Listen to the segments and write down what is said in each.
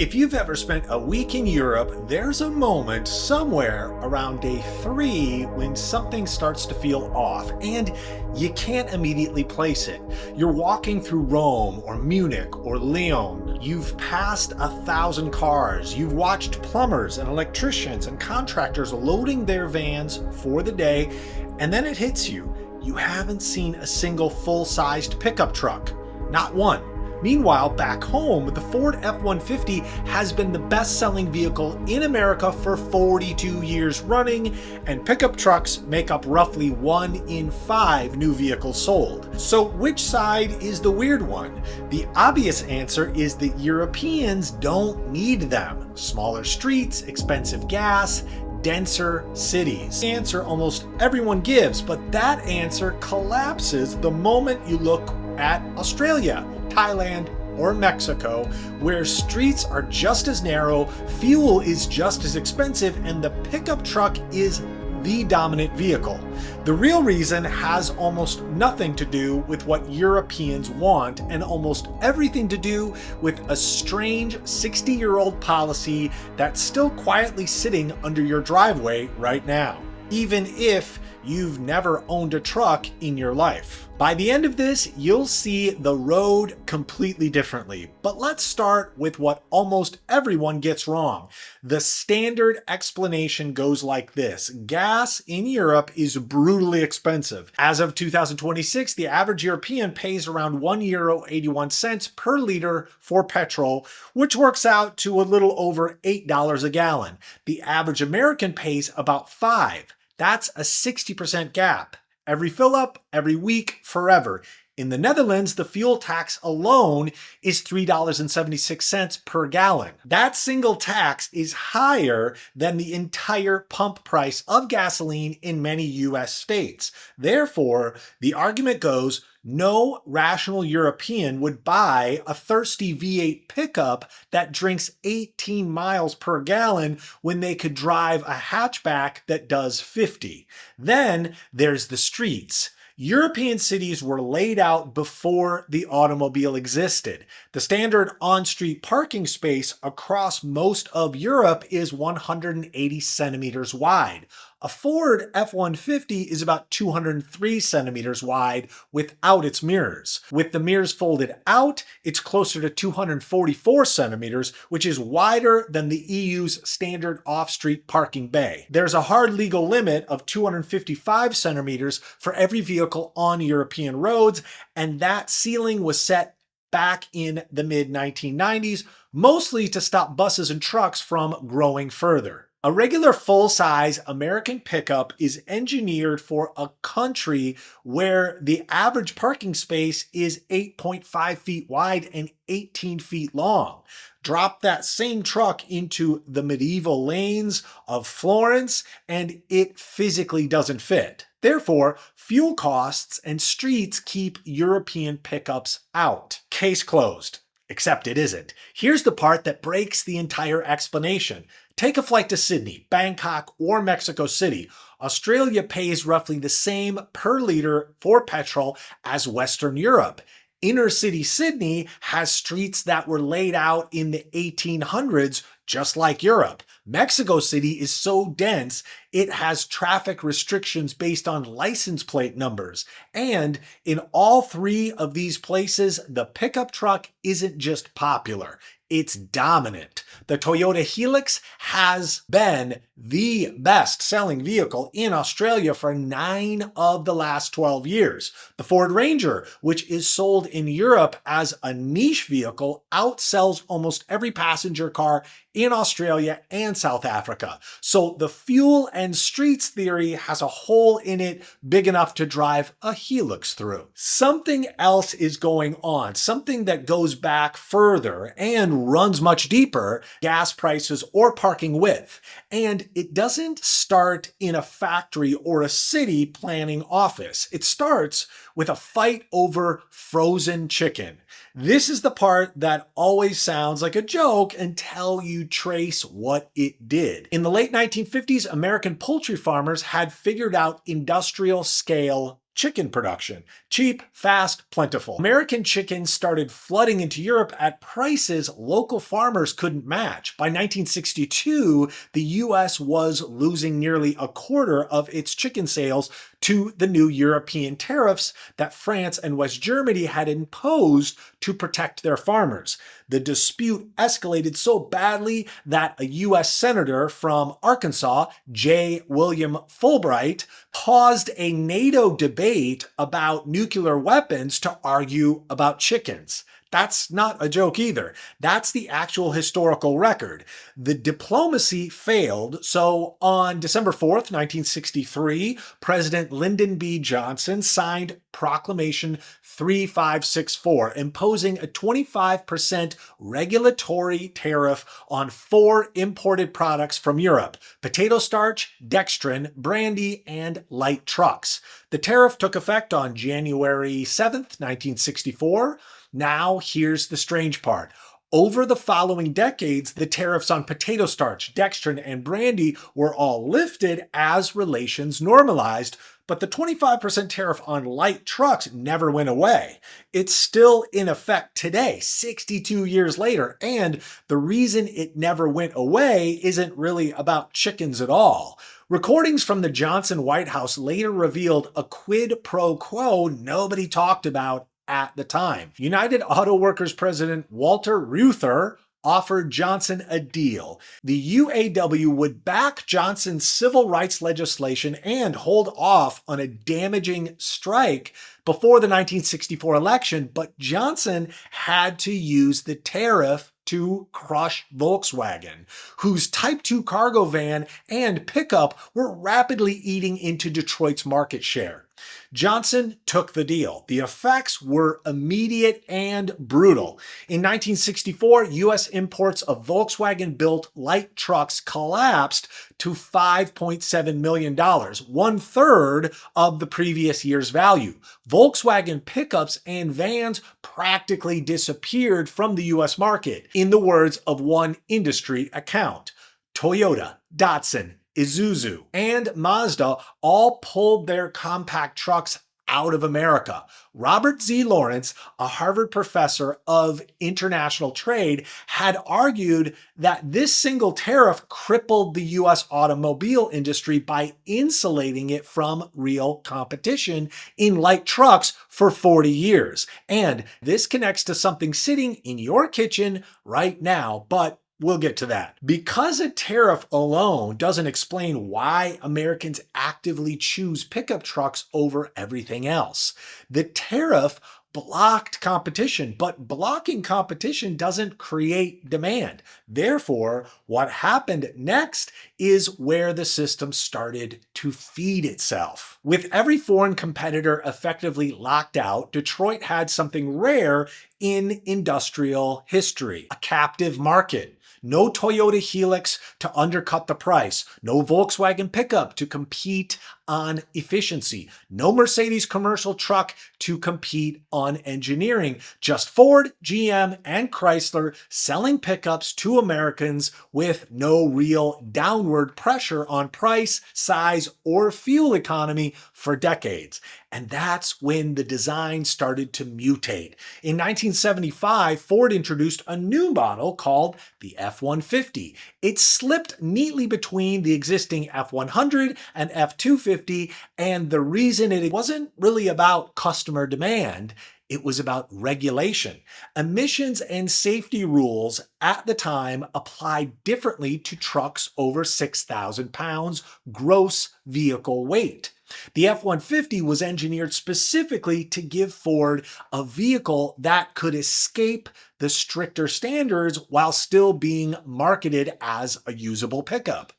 If you've ever spent a week in Europe, there's a moment somewhere around day 3 when something starts to feel off, and you can't immediately place it. You're walking through Rome or Munich or Lyon. You've passed 1,000 cars. You've watched plumbers and electricians and contractors loading their vans for the day, and then it hits you. You haven't seen a single full-sized pickup truck. Not one. Meanwhile, back home, the Ford F-150 has been the best-selling vehicle in America for 42 years running, and pickup trucks make up roughly 1 in 5 new vehicles sold. So which side is the weird one? The obvious answer is that Europeans don't need them. Smaller streets, expensive gas, denser cities. The answer almost everyone gives, but that answer collapses the moment you look at Australia, Thailand, or Mexico, where streets are just as narrow, fuel is just as expensive, and the pickup truck is the dominant vehicle. The real reason has almost nothing to do with what Europeans want and almost everything to do with a strange 60-year-old policy that's still quietly sitting under your driveway right now, even if you've never owned a truck in your life. By the end of this, you'll see the road completely differently. But let's start with what almost everyone gets wrong. The standard explanation goes like this. Gas in Europe is brutally expensive. As of 2026, the average European pays around €1.81 per liter for petrol, which works out to a little over $8 a gallon. The average American pays about $5. That's a 60% gap. Every fill up, every week, forever. In the Netherlands, the fuel tax alone is $3.76 per gallon. That single tax is higher than the entire pump price of gasoline in many US states. Therefore, the argument goes, no rational European would buy a thirsty V8 pickup that drinks 18 miles per gallon when they could drive a hatchback that does 50. Then there's the streets. European cities were laid out before the automobile existed. The standard on-street parking space across most of Europe is 180 centimeters wide. A Ford F-150 is about 203 centimeters wide without its mirrors. With the mirrors folded out, it's closer to 244 centimeters, which is wider than the EU's standard off-street parking bay. There's a hard legal limit of 255 centimeters for every vehicle on European roads, and that ceiling was set back in the mid-1990s, mostly to stop buses and trucks from growing further. A regular full-size American pickup is engineered for a country where the average parking space is 8.5 feet wide and 18 feet long. Drop that same truck into the medieval lanes of Florence, and it physically doesn't fit. Therefore, fuel costs and streets keep European pickups out. Case closed. Except it isn't. Here's the part that breaks the entire explanation. Take a flight to Sydney, Bangkok, or Mexico City. Australia pays roughly the same per liter for petrol as Western Europe. Inner city Sydney has streets that were laid out in the 1800s, just like Europe. Mexico City is so dense, it has traffic restrictions based on license plate numbers. And in all 3 of these places, the pickup truck isn't just popular, it's dominant. The Toyota Hilux has been the best-selling vehicle in Australia for 9 of the last 12 years. The Ford Ranger, which is sold in Europe as a niche vehicle, outsells almost every passenger car in Australia and South Africa. So the fuel and streets theory has a hole in it big enough to drive a Hilux through. Something else is going on, something that goes back further and runs much deeper, gas prices or parking width. And it doesn't start in a factory or a city planning office. It starts with a fight over frozen chicken. This is the part that always sounds like a joke until you trace what it did. In the late 1950s, American poultry farmers had figured out industrial scale chicken production. Cheap, fast, plentiful. American chickens started flooding into Europe at prices local farmers couldn't match. By 1962, the US was losing nearly a quarter of its chicken sales to the new European tariffs that France and West Germany had imposed to protect their farmers. The dispute escalated so badly that a US senator from Arkansas, J. William Fulbright, paused a NATO debate about nuclear weapons to argue about chickens. That's not a joke either. That's the actual historical record. The diplomacy failed, so on December 4th, 1963, President Lyndon B. Johnson signed Proclamation 3564, imposing a 25% regulatory tariff on 4 imported products from Europe: potato starch, dextrin, brandy, and light trucks. The tariff took effect on January 7th, 1964. Now, here's the strange part. Over the following decades, the tariffs on potato starch, dextrin, and brandy were all lifted as relations normalized, but the 25% tariff on light trucks never went away. It's still in effect today, 62 years later, and the reason it never went away isn't really about chickens at all. Recordings from the Johnson White House later revealed a quid pro quo nobody talked about at the time. United Auto Workers President Walter Reuther offered Johnson a deal. The UAW would back Johnson's civil rights legislation and hold off on a damaging strike before the 1964 election, but Johnson had to use the tariff to crush Volkswagen, whose Type 2 cargo van and pickup were rapidly eating into Detroit's market share. Johnson took the deal. The effects were immediate and brutal. In 1964, U.S. imports of Volkswagen-built light trucks collapsed to $5.7 million, 1/3 of the previous year's value. Volkswagen pickups and vans practically disappeared from the U.S. market. In the words of one industry account, Toyota, Datsun, Isuzu, and Mazda all pulled their compact trucks out of America. Robert Z. Lawrence, a Harvard professor of international trade, had argued that this single tariff crippled the U.S. automobile industry by insulating it from real competition in light trucks for 40 years. And this connects to something sitting in your kitchen right now, but we'll get to that. Because a tariff alone doesn't explain why Americans actively choose pickup trucks over everything else. The tariff blocked competition, but blocking competition doesn't create demand. Therefore, what happened next is where the system started to feed itself. With every foreign competitor effectively locked out, Detroit had something rare in industrial history: a captive market. No Toyota Helix to undercut the price. No Volkswagen pickup to compete on efficiency. No Mercedes commercial truck to compete on engineering. Just Ford, GM, and Chrysler selling pickups to Americans with no real downward pressure on price, size, or fuel economy for decades. And that's when the design started to mutate. In 1975, Ford introduced a new model called the F-150. It slipped neatly between the existing F-100 and F-250, and the reason it wasn't really about customer demand, it was about regulation. Emissions and safety rules at the time applied differently to trucks over 6,000 pounds gross vehicle weight. The F-150 was engineered specifically to give Ford a vehicle that could escape the stricter standards while still being marketed as a usable pickup.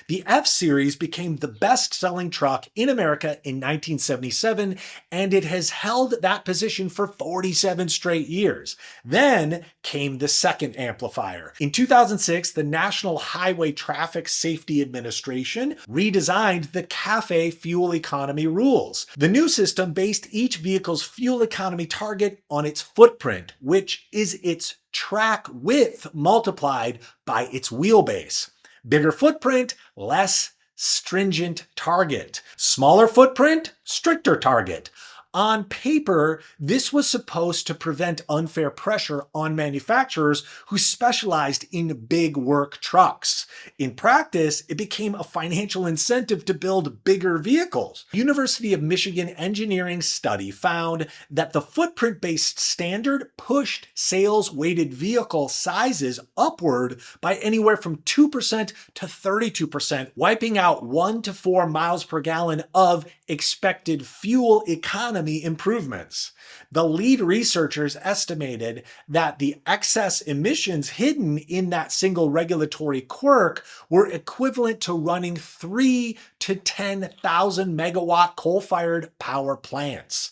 The F-Series became the best-selling truck in America in 1977, and it has held that position for 47 straight years. Then came the second amplifier. In 2006, the National Highway Traffic Safety Administration redesigned the CAFE fuel economy rules. The new system based each vehicle's fuel economy target on its footprint, which is its track width multiplied by its wheelbase. Bigger footprint, less stringent target. Smaller footprint, stricter target. On paper, this was supposed to prevent unfair pressure on manufacturers who specialized in big work trucks. In practice, it became a financial incentive to build bigger vehicles. University of Michigan engineering study found that the footprint-based standard pushed sales-weighted vehicle sizes upward by anywhere from 2% to 32%, wiping out 1 to 4 miles per gallon of expected fuel economy improvements. The lead researchers estimated that the excess emissions hidden in that single regulatory quirk were equivalent to running 3 to 10,000 megawatt coal-fired power plants.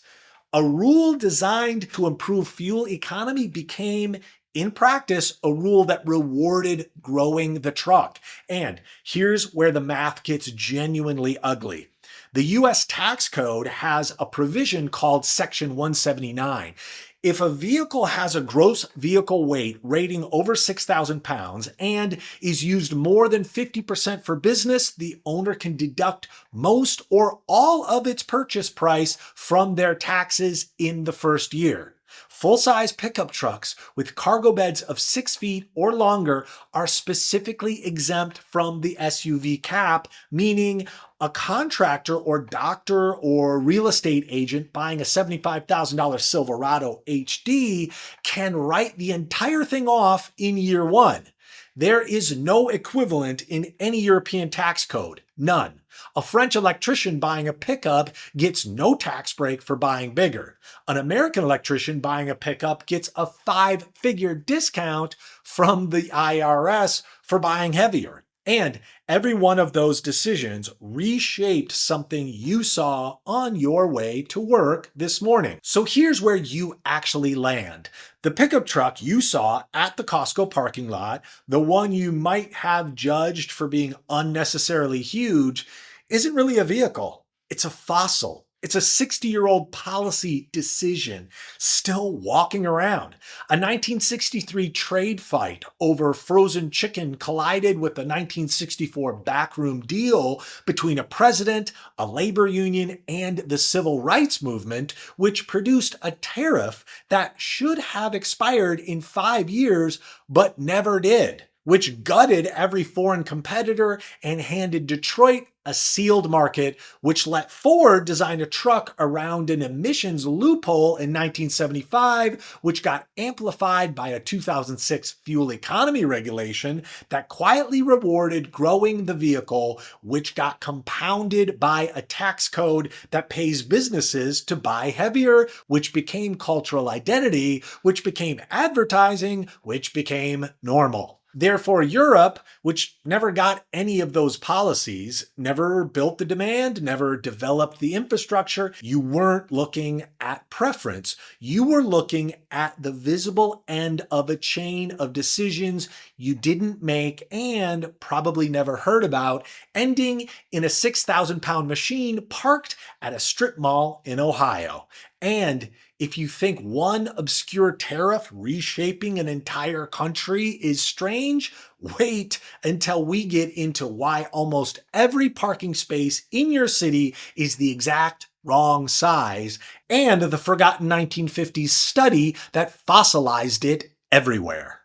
A rule designed to improve fuel economy became, in practice, a rule that rewarded growing the truck. And here's where the math gets genuinely ugly. The US tax code has a provision called Section 179. If a vehicle has a gross vehicle weight rating over 6,000 pounds and is used more than 50% for business, the owner can deduct most or all of its purchase price from their taxes in the first year. Full-size pickup trucks with cargo beds of 6 feet or longer are specifically exempt from the SUV cap, meaning a contractor or doctor or real estate agent buying a $75,000 Silverado HD can write the entire thing off in year one. There is no equivalent in any European tax code. None. A French electrician buying a pickup gets no tax break for buying bigger. An American electrician buying a pickup gets a 5-figure discount from the IRS for buying heavier. And every one of those decisions reshaped something you saw on your way to work this morning. So here's where you actually land. The pickup truck you saw at the Costco parking lot, the one you might have judged for being unnecessarily huge, isn't really a vehicle. It's a fossil. It's a 60-year-old policy decision still walking around. A 1963 trade fight over frozen chicken collided with a 1964 backroom deal between a president, a labor union, and the civil rights movement, which produced a tariff that should have expired in 5 years, but never did, which gutted every foreign competitor and handed Detroit a sealed market, which let Ford design a truck around an emissions loophole in 1975, which got amplified by a 2006 fuel economy regulation that quietly rewarded growing the vehicle, which got compounded by a tax code that pays businesses to buy heavier, which became cultural identity, which became advertising, which became normal. Therefore, Europe, which never got any of those policies, never built the demand, never developed the infrastructure, you weren't looking at preference. You were looking at the visible end of a chain of decisions you didn't make and probably never heard about, ending in a 6,000-pound machine parked at a strip mall in Ohio. And if you think one obscure tariff reshaping an entire country is strange, wait until we get into why almost every parking space in your city is the exact wrong size, and the forgotten 1950s study that fossilized it everywhere.